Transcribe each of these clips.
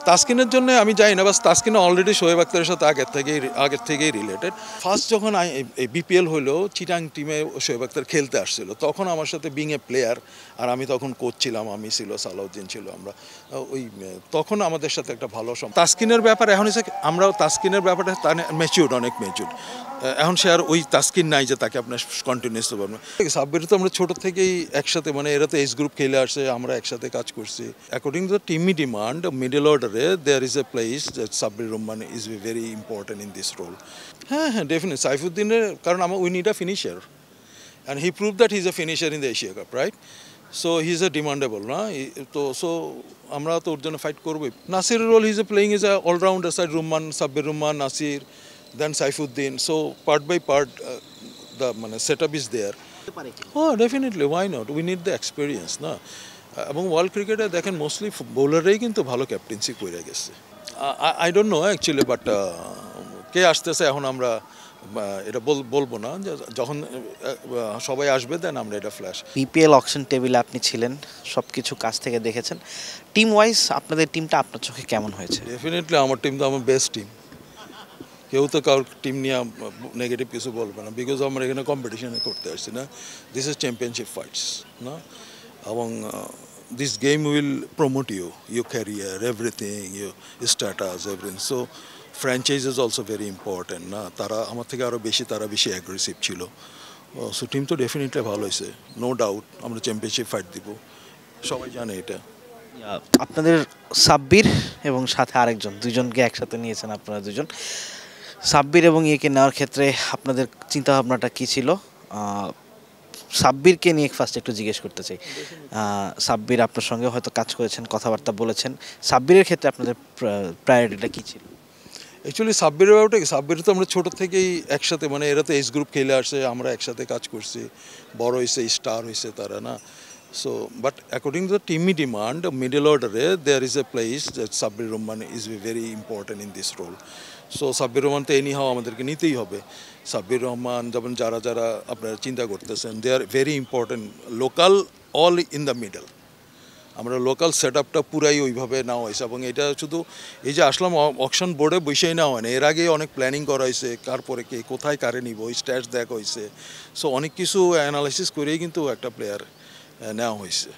তাসকিনের জন্য আমি জানি না, বাস তাসকিন অলরেডি শোয়েব আখতারের সাথে আগের থেকেই রিলেটেড। ফার্স্ট যখন বিপিএল হলো, চিটাং টিমে শোয়েব আখতার খেলতে আসছিল, তখন আমার সাথে বিং এ প্লেয়ার, আর আমি তখন কোচ ছিলাম, আমি ছিল, সালাউদ্দিন ছিল, আমরা ওই তখন আমাদের সাথে একটা ভালো তাসকিনের ব্যাপার এখন হচ্ছে আমরাও তাসকিনের ব্যাপারটা ম্যাচিউর্ড, অনেক ম্যাচিউর্ড। এখন সে আর ওই তাসকিন নাই যে তাকে আপনার কন্টিনিউস তো পারবেন। সাব্বির তো আমরা ছোটো থেকেই একসাথে, মানে এরা তো এজ গ্রুপ খেলে আসছে, আমরা একসাথে কাজ করছি। According to the team demand, middle অর্ডারে there is a place that Sabbir Rahman is very important in this role. হ্যাঁ, ডেফিনেটলি সাইফুদ্দিনের, কারণ we need a finisher, and he prove that he is a finisher in the Asia cup, right? So he is a demandable না, তো so আমরা তো ওর জন্য fight করবোই। নাসিরের role, he is a playing is a allrounder side, Rahman, Sabbir Rahman, Nasir, then Saifuddin. So part by part the setup is there. Oh, definitely, why not? We need the experience, না? এবং world ক্রিকেটে দেখেন মোস্টলি বোলাররাই কিন্তু ভালো ক্যাপ্টেন্সি করে গেছে। I don't know actually, but কে আসতেছে এখন আমরা এটা বলবো না, যখন সবাই আসবে দেন আমরা এটা ফ্ল্যাশ। বিপিএল অকশন টেবিলে আপনি ছিলেন, সব কিছু কাছ থেকে দেখেছেন। টিম ওয়াইজ আপনাদের টিমটা আপনার চোখে কেমন হয়েছে? ডেফিনেটলি আমার টিম তো আমার বেস্ট টিম, কেউ তো কারোর টিম নিয়ে নেগেটিভ কিছু বলবে না, বিকজ আমরা এখানে কম্পিটিশনে করতে আসছি না, দিস ইজ চ্যাম্পিয়নশিপ ফাইটস না, এবং this game will promote you career, everything, you status, everything. So franchise is also very important না, তারা আমার থেকে আরও বেশি অ্যাগ্রেসিভ ছিল। সো টিম তো ডেফিনেটলি ভালো হয়েছে, নো ডাউট আমরা চ্যাম্পিয়নশিপ ফাইট দিব, সবাই জানে এটা। আপনাদের সাব্বির এবং সাথে আরেকজন, দুজনকে একসাথে নিয়েছেন আপনারা দুজন। সাব্বির এবং ইয়েকে নেওয়ার ক্ষেত্রে আপনাদের চিন্তাভাবনাটা কী ছিল? সাব্বিরকে নিয়ে ফার্স্ট একটু জিজ্ঞেস করতে চাই। সাব্বির আপনার সঙ্গে হয়তো কাজ করেছেন, কথাবার্তা বলেছেন, সাব্বিরের ক্ষেত্রে আপনাদের প্রায়োরিটিটা কী ছিল? অ্যাকচুয়ালি সাব্বিরের ব্যাপারটা কি, সাব্বির তো আমরা ছোটো থেকেই একসাথে, মানে এরা তো এজ গ্রুপ খেলে আসছে, আমরা একসাথে কাজ করছি, বড় হয়েছে, স্টার হয়েছে তারা না। So but according to the team demand, middle অর্ডারে there is a place that Sabbir Rahman is very important in this role. So Sabbir Rahman তো এনিহাও আমাদেরকে নিতেই হবে। সাব্বির রহমান যেমন যারা আপনারা চিন্তা করতেছেন, they are very important, local, all in the middle. আমরা লোকাল সেট আপটা পুরাই ওইভাবে নেওয়া হয়েছে, এবং এটা শুধু এই যে আসলাম অকশন বোর্ডে বসেই নেওয়া হয় না, এর আগে অনেক প্ল্যানিং করা হয়েছে, কারপরে কে কোথায় কারে নিব, ওই স্ট্যাটস দেখা হয়েছে। সো অনেক কিছু অ্যানালাইসিস করেই কিন্তু একটা প্লেয়ার নেওয়া হয়েছে।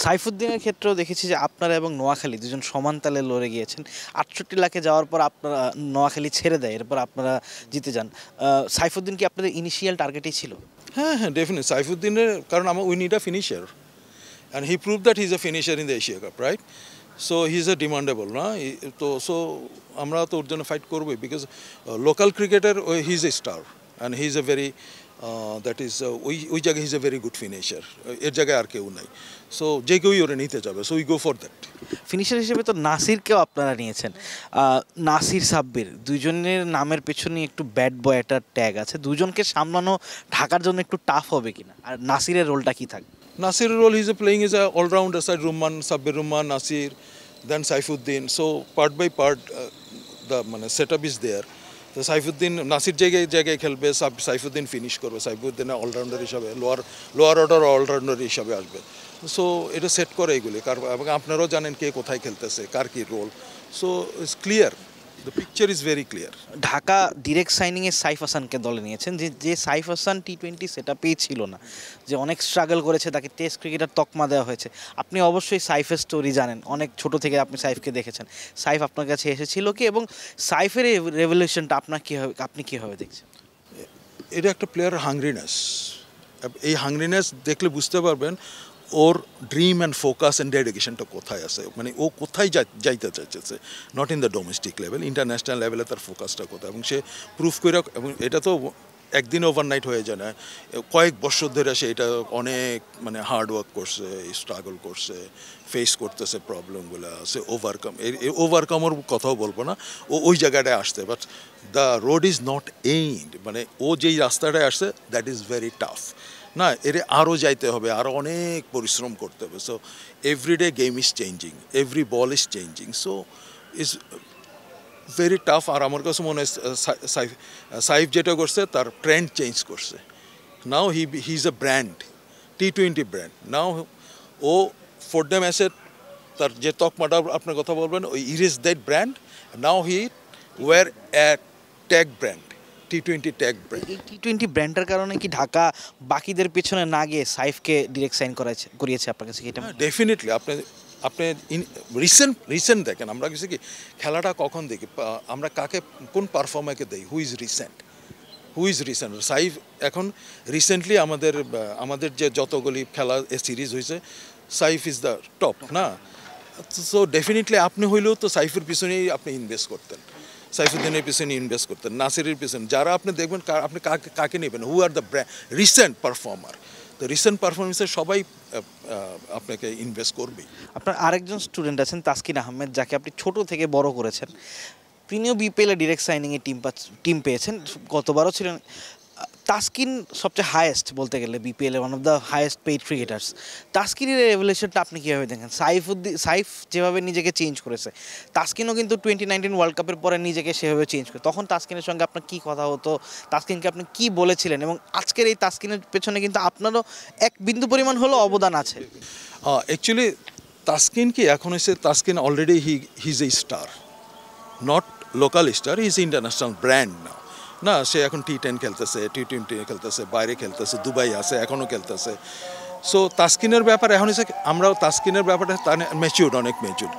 সাইফুদ্দিনের ক্ষেত্রেও দেখেছি যে আপনারা এবং নোয়াখালী দুজন সমান তালে লড়ে গিয়েছেন। 68 লাখে যাওয়ার পর আপনারা নোয়াখালী ছেড়ে দেয়, এরপর আপনারা জিতে যান। সাইফুদ্দিন কি আপনাদের ইনিশিয়াল টার্গেটই ছিল? হ্যাঁ, ডেফিনেটলি সাইফুদ্দিনের, কারণ we need a finisher, and he prove that he is a finisher in the Asia cup, right? So he is a demandable না, তো সো আমরা তো ওর জন্য ফাইট করবোই, because local cricketer he is A star, and he is a very that is ওই জায়গায় হি is a very good finisher, এর জায়গায় আর কেউ নাই। সো যে কেউই ওরা নিতে যাবে, so we go for that. Finisher হিসেবে তো নাসিরকেও আপনারা নিয়েছেন। নাসির, সাব্বির দুজনের নামের পেছনে একটু ব্যাড বয় একটা ট্যাগ আছে, দুজনকে সামলানো ঢাকার জন্য একটু টাফ হবে কিনা, আর নাসিরের রোলটা কি থাকবে? নাসিরের role, he is a playing is a allrounder side, Rahman, Sabbir Rahman, Nasir, then Saifuddin. So part by part the setup is there. তো সাইফুদ্দিন নাসির জায়গায় খেলবে, সাইফুদ্দিন ফিনিশ করবে, সাইফুদ্দিন অলরাউন্ডার হিসাবে, লোয়ার অর্ডার অলরাউন্ডার হিসাবে আসবে। সো এটা সেট করে এইগুলি, এবং আপনারাও জানেন কে কোথায় খেলতেছে, কার কী রোল। So it's clear, the picture is very clear. Dhaka direct সাইনিংয়ে সাইফ হাসানকে দলে নিয়েছেন, যে সাইফ হাসান T20 সেট আপেই ছিল না, যে অনেক স্ট্রাগল করেছে, তাকে টেস্ট ক্রিকেটার তকমা দেওয়া হয়েছে। আপনি অবশ্যই সাইফের স্টোরি জানেন, অনেক ছোট থেকে আপনি সাইফকে দেখেছেন। সাইফ আপনার কাছে এসেছিল কি, এবং সাইফের এই রেভলিউশনটা আপনি কীভাবে দেখছেন? এটা একটা প্লেয়ার হাংরিনেস, এই হাংরিনেস দেখলে বুঝতে পারবেন ওর ড্রিম অ্যান্ড ফোকাস অ্যান্ড ডেডিকেশনটা কোথায় আছে, মানে ও কোথায় যাইতে চাইছে, not in the domestic level, international লেভেলে তার ফোকাসটা কোথায়, এবং সে প্রুফ করে, এবং এটা তো একদিন ওভারনাইট হয়ে যায় না, কয়েক বছর ধরে সে এটা অনেক হার্ডওয়ার্ক করছে, স্ট্রাগল করছে, ফেস করতেছে প্রবলেমগুলো, সে ওভারকামের কথাও বলবো না, ওই জায়গাটায় আসতে, but the road is not end, ও যেই রাস্তাটায় আসছে দ্যাট ইজ ভেরি টাফ না, এর আরও যাইতে হবে, আরও অনেক পরিশ্রম করতে হবে। So everyday game is changing, every ball is changing, so is very tough. আর আমার কাছে মনে হয় সাইফ যেটা করছে তার ট্রেন্ড চেঞ্জ করছে, Now he's a brand, T20 brand. Now ও ফোর্ডেম অ্যাসেট তার যে তকমাটা আপনার কথা বলবেন ওই ইরিস that brand. Now he wear a tag brand, T20 tag brand. এই T20 ব্র্যান্ডটার কারণে কি ঢাকা বাকিদের পেছনে না গিয়ে সাইফকে ডিরেক্ট সাইন করিয়েছে আপনার কাছে কি এটা? ডেফিনেটলি আপনি আপনি রিসেন্ট দেখেন, আমরা কিছু কি খেলাটা কখন দেখি, আমরা কাকে কোন পারফর্মারকে দেই, হু ইজ রিসেন্ট সাইফ। এখন রিসেন্টলি আমাদের যে যতগুলি খেলা সিরিজ হয়েছে সাইফ ইজ দ্য টপ না। সো ডেফিনেটলি আপনি হইলেও তো সাইফের পিছনেই আপনি ইনভেস্ট করতেন, সাইফুদ্দিনের পিছনে ইনভেস্ট করতেন, নাসিরের পিছনে, যারা আপনি দেখবেন আপনি কাকে নেবেন, হু আর দ্য রিসেন্ট পারফর্মার। তো রিসেন্ট পারফরমেন্সে সবাই আপনাকে ইনভেস্ট করবেই। আপনার আরেকজন স্টুডেন্ট আছেন তাসকিন আহমেদ, যাকে আপনি ছোট থেকে বড় করেছেন। তিনিও বিপিএলে ডিরেক্ট সাইনিংয়ে টিম পেয়েছেন, গতবারও ছিলেন। তাসকিন সবচেয়ে হায়েস্ট বলতে গেলে BPL one of the highest paid cricketers. তাসকিনের রেভলিউশনটা আপনি কীভাবে দেখেন? সাইফ যেভাবে নিজেকে চেঞ্জ করেছে, তাসকিনও কিন্তু 2019 ওয়ার্ল্ড কাপের পরে নিজেকে সেভাবে চেঞ্জ করে। তখন তাসকিনের সঙ্গে আপনার কী কথা হতো, তাসকিনকে আপনি কী বলেছিলেন? এবং আজকের এই তাসকিনের পেছনে কিন্তু আপনারও এক বিন্দু পরিমাণ হলেও অবদান আছে। অ্যাকচুয়ালি তাসকিন কি এখন হয়েছে, Taskin already his A star, not local star, he is international brand না। না, সে এখন T10 খেলতেছে, T20 খেলতেছে, বাইরে খেলতেছে, দুবাই আছে, এখনও খেলতেছে। সো তাসকিনের ব্যাপারে এখন হচ্ছে আমরাও তাসকিনের ব্যাপারে তার ম্যাচিউর্ড, অনেক ম্যাচিউর্ড।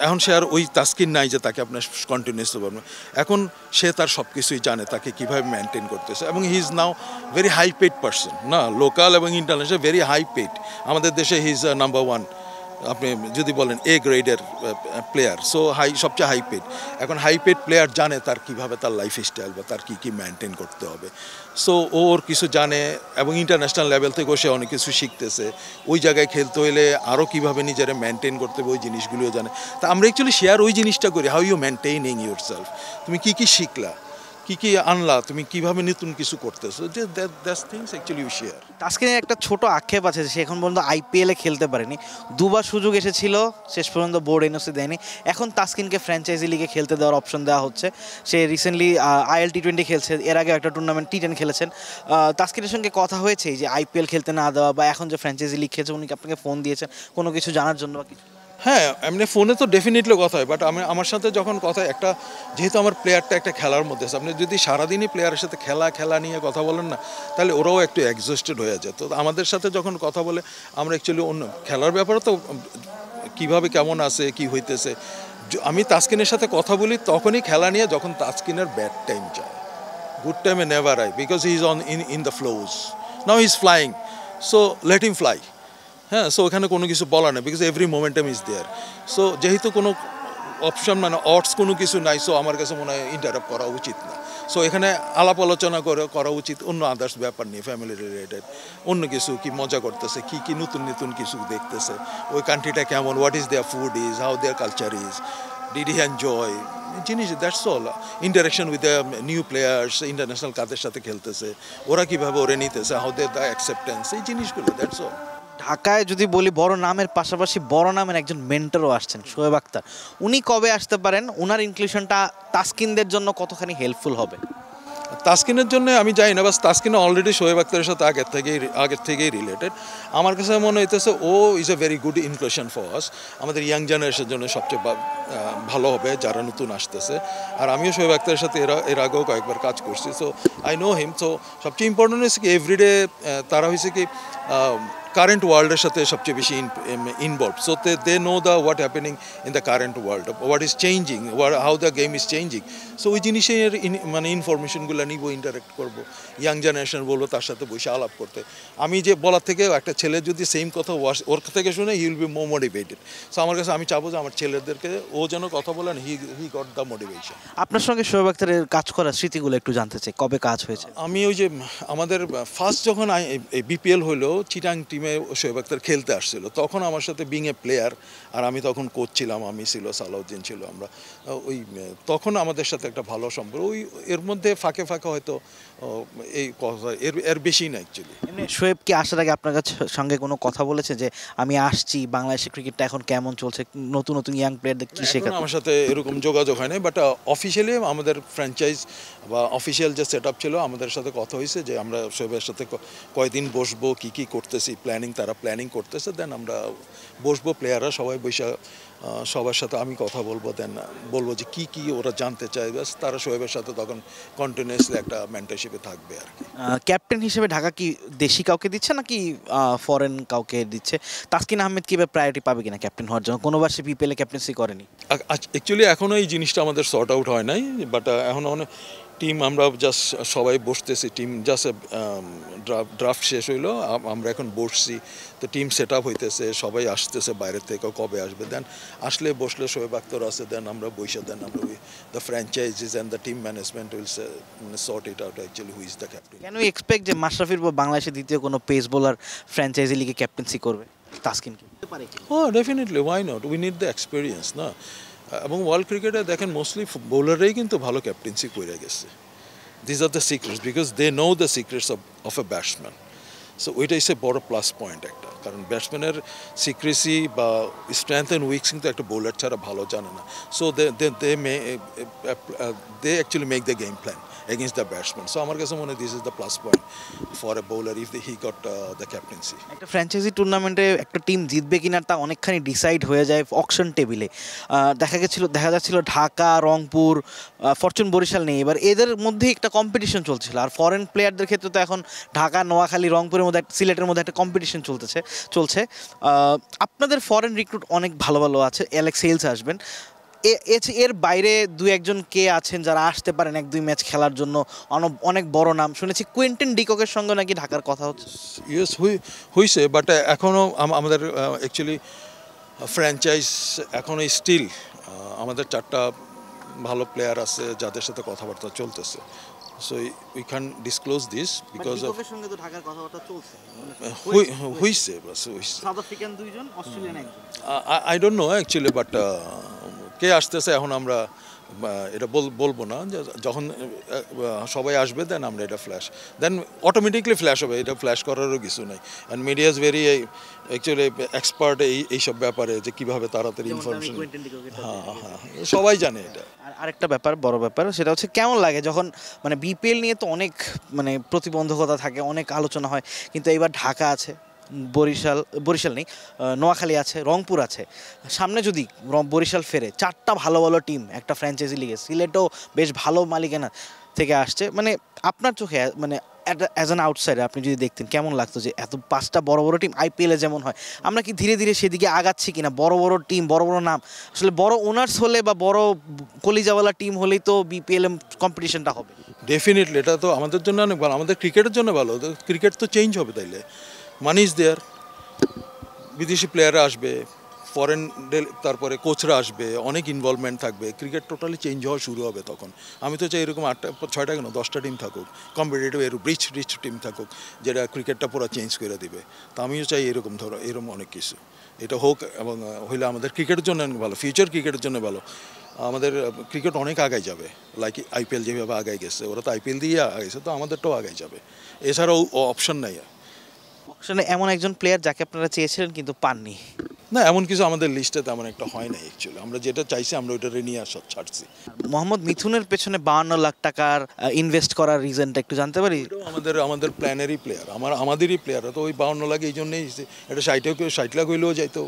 এখন সে আর ওই তাসকিন নাই যে তাকে আপনার কন্টিনিউস পারবেন। এখন সে তার সব কিছুই জানে, তাকে কীভাবে মেনটেন করতেছে, এবং he is now very high paid person না, লোকাল এবং ইন্টারন্যাশনাল ভেরি হাই পেড। আমাদের দেশে হি ইজ নাম্বার ওয়ান, আপনি যদি বলেন এ গ্রেডের প্লেয়ার। সো সবচেয়ে হাই পেড। এখন হাই পেড প্লেয়ার জানে তার কীভাবে তার লাইফ স্টাইল বা তার কী মেনটেন করতে হবে। সো ওর কিছু জানে, এবং ইন্টারন্যাশনাল লেভেল থেকেও সে অনেক কিছু শিখতেছে। ওই জায়গায় খেলতে হলে আরও কীভাবে নিজেরা মেনটেন করতে হবে ওই জিনিসগুলিও জানে। তা আমরা অ্যাকচুয়ালি শেয়ার ওই জিনিসটা করি, হাউ ইউ মেনটেইনিং ইউর সেলফ, তুমি কী শিখলা, কী আনলা, তুমি কীভাবে নতুন কিছু করতেছো, যে that's things actually you share. তাসকিনের একটা ছোট আক্ষেপ আছে যে সে এখন পর্যন্ত আইপিএলে খেলতে পারেনি। দুবার সুযোগ এসেছিল, শেষ পর্যন্ত বোর্ড এনওসি দেয়নি। এখন তাসকিনকে ফ্র্যাঞ্চাইজি লিগে খেলতে দেওয়ার অপশন দেওয়া হচ্ছে। সে রিসেন্টলি IL T20 খেলছে, এর আগে একটা টুর্নামেন্ট T10 খেলেছেন। তাসকিনের সঙ্গে কথা হয়েছে যে আইপিএল খেলতে না দেওয়া বা এখন যে ফ্র্যাঞ্চাইজি লিগ খেলছে, উনি কি আপনাকে ফোন দিয়েছেন কোনো কিছু জানার জন্য বা কিছু? হ্যাঁ, এমনি ফোনে তো ডেফিনেটলি কথা হয়, বাট আমার সাথে যখন কথা একটা, যেহেতু আমার প্লেয়ারটা একটা খেলার মধ্যে আছে, আপনি যদি সারাদিনই প্লেয়ারের সাথে খেলা নিয়ে কথা বলেন না, তাহলে ওরাও একটু এক্সস্টেড হয়ে যায়। তো আমাদের সাথে যখন কথা বলে, আমরা অ্যাকচুয়ালি অন্য খেলার ব্যাপারে তো কীভাবে কেমন আছে, কি হইতেছে, আমি তাসকিনের সাথে কথা বলি তখনই খেলা নিয়ে, যখন তাসকিনের ব্যাড টাইম যায়। গুড টাইমে never I, because he is in the flows, now he is flying, so let him fly. হ্যাঁ, সো ওখানে কোনো কিছু বলা নেই, because every momentum is there. So যেহেতু কোনো অপশন মানে অটস কোনো কিছু নাই, সো আমার কাছে মনে হয় ইন্টারাপ্ট করা উচিত না। সো এখানে আলাপ আলোচনা করা উচিত অন্য আদার্স ব্যাপার নিয়ে, ফ্যামিলি রিলেটেড অন্য কিছু, কি মজা করতেছে, কি নতুন কিছু দেখতেছে, ওই কান্ট্রিটা কেমন, what is their food is, how their culture is, did he enjoy জিনিস, that's all. Interaction with the new players, international কাদের সাথে খেলতেছে, ওরা কীভাবে ওরে নিতেছে, হাউ দে দ্য অ্যাকসেপ্টেন্স, এই জিনিসগুলো, দ্যাটস অল। ঢাকায় যদি বলি, বড় নামের পাশাপাশি বড় নামের একজন মেন্টরও আসছেন, শোয়েব আখতার। উনি কবে আসতে পারেন? ওনার ইনক্লুশনটা তাসকিনদের জন্য কতখানি হেল্পফুল হবে? তাসকিনের জন্য আমি জানি না, বাস তাসকিন অলরেডি শোয়েব আখতারের সাথে আগের থেকেই রিলেটেড। আমার কাছে মনে হইতেছে ও is a very good inclusion for us. আমাদের ইয়াং জেনারেশনের জন্য সবচেয়ে ভালো হবে যারা নতুন আসতেছে। আর আমিও শোয়েব আখতারের সাথে এর আগেও কয়েকবার কাজ করছি, so I know him. So সবচেয়ে ইম্পর্টেন্ট হয়েছে কি, এভরিডে তারা হয়েছে কি কারেন্ট ওয়ার্ল্ডের সাথে সবচেয়ে বেশি involve. So they know the what happening in the current world, what is changing, how the game is changing. So ওই জিনিসের মানে ইনফরমেশনগুলো নিব, ইন্টারেক্ট করবো, ইয়াং জেনারেশন বলবো তার সাথে বসে আলাপ করতে। আমি যে বলার থেকে একটা ছেলে যদি সেম কথা ওর থেকে শুনে, he will be more motivated. So আমার কাছে আমি চাবো যে আমার ছেলেদেরকে ও যেন কথা বলেন, হি গট দ্য মোটিভেশন। আপনার সঙ্গে শোয়েব আখতারের কাজ করার স্মৃতিগুলো একটু জানতে চাই, কবে কাজ হয়েছে? আমি ওই যে আমাদের ফার্স্ট যখন বিপিএল হলো, চিটাং টিমে শোয়েব আখতার খেলতে আসছিল, তখন আমার সাথে বিং এ প্লেয়ার, আর আমি তখন কোচ ছিলাম, আমি ছিল, সালাউদ্দিন ছিল, আমরা ওই তখন আমাদের সাথে একটা ভালো সম্পর্ক। ওই এর মধ্যে ফাঁকে হয়তো এই কথা এর এর বেশি না অ্যাকচুয়ালি। এমনি শোয়েব কি আসার আগে আপনার কাছে সঙ্গে কোনো কথা বলেছে যে আমি আসছি, বাংলাদেশের ক্রিকেটটা এখন কেমন চলছে, নতুন নতুন ইয়াং প্লেয়ারদের কি এখনো শেখাতে? আমার সাথে এরকম যোগাযোগ হয় নাই, বাট অফিসিয়ালি আমাদের ফ্র্যাঞ্চাইজ বা অফিসিয়াল যে সেট আপ ছিল আমাদের সাথে কথা হয়েছে যে আমরা শোয়েবের সাথে কয়দিন বসবো, কি কি করতেছি প্ল্যানিং, তারা প্ল্যানিং করতেছে, দেন আমরা বসবো প্লেয়াররা সবাই বসে সবার সাথে আমি কথা বলবো, দেন বলবো যে কি কি ওরা জানতে চায়, ব্যাস তারা শোয়েবের সাথে তখন কন্টিনিউয়াসলি একটা মেন্টরশিপে থাকবে আর কি। ক্যাপ্টেন হিসেবে ঢাকা কি দেশি কাউকে দিচ্ছে নাকি ফরেন কাউকে দিচ্ছে? তাসকিন আহমেদ কি প্রায়োরিটি পাবে কিনা ক্যাপ্টেন হওয়ার জন্য? কোনোবার সে বিপিএলে ক্যাপ্টেন্সি করেনি। অ্যাকচুয়ালি এখনও এই জিনিসটা আমাদের সর্ট আউট হয় নাই, বাট এখন অনেক টিম আমরা জাস্ট সবাই বসতেছি, টিম জাস্ট ড্রাফট শেষ হইলো, আমরা এখন বসছি, তো টিম সেট আপ হইতেছে, সবাই আসতেছে বাইরে থেকে, কবে আসবে, দেন আসলে বসলে শোয়েব আখতার আছে, দেন আমরা বসে, দেন আমরা the franchises and the team management will sort it out actually who is the captain. Can we expect যে মাশরাফির পর বাংলাদেশের দ্বিতীয় কোনো পেস বোলার ফ্র্যাঞ্চাইজি লিগে ক্যাপ্টেন্সি করবে তাসকিন কি? Oh definitely, why not, we need the experience না। এবং ওয়ার্ল্ড ক্রিকেটে দেখেন মোস্টলি বোলাররাই কিন্তু ভালো ক্যাপ্টেন্সি করে গেছে। This are the secrets, because they know the secrets of a batsman. So ওইটা ইস এ বড় প্লাস পয়েন্ট একটা, কারণ ব্যাটসম্যানের সিক্রেসি বা স্ট্রেংথ অ্যান্ড উইকস কিন্তু একটা বোলার ছাড়া ভালো জানে না। So they actually make the game plan against the batsman. So আমার কাছে মনে হয় this is the plus point for a bowler if he got the captaincy. একটা ফ্র্যাঞ্চাইজি টুর্নামেন্টে একটা টিম জিতবে কিনা তা অনেকখানি ডিসাইড হয়ে যায় অকশন টেবিলে। দেখা যাচ্ছিল ঢাকা, রংপুর, ফরচুন বরিশাল নেই, এবার এদের মধ্যেই একটা কম্পিটিশন চলছিল। আর ফরেন প্লেয়ারদের ক্ষেত্রে তো এখন ঢাকা, নোয়াখালী, রংপুরের মধ্যে সিলেটের মধ্যে একটা কম্পিটিশন চলছে। আপনাদের ফরেন রিক্রুট অনেক ভালো ভালো আছে, অ্যালেক্স হেলস আসবেন। এর বাইরে দু একজন কে আছেন যারা আসতে পারেন এক দুই ম্যাচ খেলার জন্য? অনেক বড় নাম শুনেছি কুইন্টন ডিককের সঙ্গে নাকি ঢাকার কথা হচ্ছে। ইয়েস হইছে, বাট এখনও আমাদের অ্যাকচুয়ালি ফ্র্যাঞ্চাইজ এখনও স্টিল আমাদের 4টা ভালো প্লেয়ার আছে যাদের সাথে কথাবার্তা চলতেছে। So we can disclose this because of ডিককের সঙ্গে তো ঢাকার কথাবার্তা চলছে। হইছে, বাস হইছে। সাউথ আফ্রিকান দুইজন, অস্ট্রেলিয়ান একজন। I don't know actually, but কে আসতেছে এখন আমরা এটা বলবো না, যখন সবাই আসবে দেন আমরা এটা দেন অটোমেটিকলি ফ্ল্যাশ হবে, এটা ফ্ল্যাশ করারও কিছু নাই। And media is very actually expert এইসব ব্যাপারে, যে কীভাবে তাড়াতাড়ি ইনফরমেশন। হ্যাঁ, সবাই জানে এটা। আর আরেকটা ব্যাপার, বড় ব্যাপার, সেটা হচ্ছে কেমন লাগে যখন বিপিএল নিয়ে তো অনেক প্রতিবন্ধকতা থাকে, অনেক আলোচনা হয়, কিন্তু এবার ঢাকা আছে, বরিশাল নেই, নোয়াখালী আছে, রংপুর আছে, সামনে যদি বরিশাল ফেরে, 4টা ভালো ভালো টিম একটা ফ্র্যাঞ্চাইজি লিগে, সিলেটও বেশ ভালো মালিকানা থেকে আসছে। আপনার চোখে অ্যাজ অ্যান আউটসাইডার আপনি যদি দেখতেন কেমন লাগতো যে এত 5টা বড় বড় টিম আইপিএলে যেমন হয়, আমরা কি ধীরে ধীরে সেদিকে আগাচ্ছি কিনা? বড় বড় টিম, বড় বড় নাম, আসলে বড় ওনার্স হলে বা বড় কলিজাওয়ালা টিম হলেই তো বিপিএল কম্পিটিশনটা হবে। ডেফিনেটলি, এটা তো আমাদের জন্য অনেক ভালো, আমাদের ক্রিকেটের জন্য ভালো। ক্রিকেট তো চেঞ্জ হবে, তাইলে মানি ইজ দেয়ার, বিদেশি প্লেয়াররা আসবে, ফরেন তারপরে কোচরা আসবে, অনেক ইনভলভমেন্ট থাকবে, ক্রিকেট টোটালি চেঞ্জ হওয়া শুরু হবে তখন। আমি তো চাই এরকম 8টা 6টা কেন 10টা টিম থাকুক, কম্পিটিটিভ রিচ টিম থাকুক, যেটা ক্রিকেটটা পুরো চেঞ্জ করে দিবে। তো আমিও চাই এরকম অনেক কিছু এটা হোক, এবং হইলে আমাদের ক্রিকেটের জন্য ভালো, ফিউচার ক্রিকেটের জন্য ভালো। আমাদের ক্রিকেট অনেক আগায় যাবে, লাইক আইপিএল যেভাবে আগায় গেছে, ওরা তো আইপিএল দিয়ে আগাইছে, তো আমাদেরটাও আগায় যাবে, এছাড়াও অপশন নাই। অকশনে এমন একজন প্লেয়ার যাকে আপনারা চেয়েছিলেন কিন্তু পাননি? না, এমন কিছু আমাদের লিস্টে তেমন একটা হয় না অ্যাকচুয়ালি, আমরা যেটা চাইছি আমরা ওইটা নিয়ে ছাড়ছি। মোহাম্মদ মিথুনের পেছনে 52 লাখ টাকার ইনভেস্ট করার রিজনটা একটু জানতে পারি? আমাদের প্ল্যানেরই প্লেয়ার, আমাদেরই প্লেয়ার, তো ওই 52 লাখ এই জন্যই, এটা 60 লাখ হইলেও যাইতো,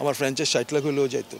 আমার ফ্র্যাঞ্চাইজ 60 লাখ হইলেও যাইতো।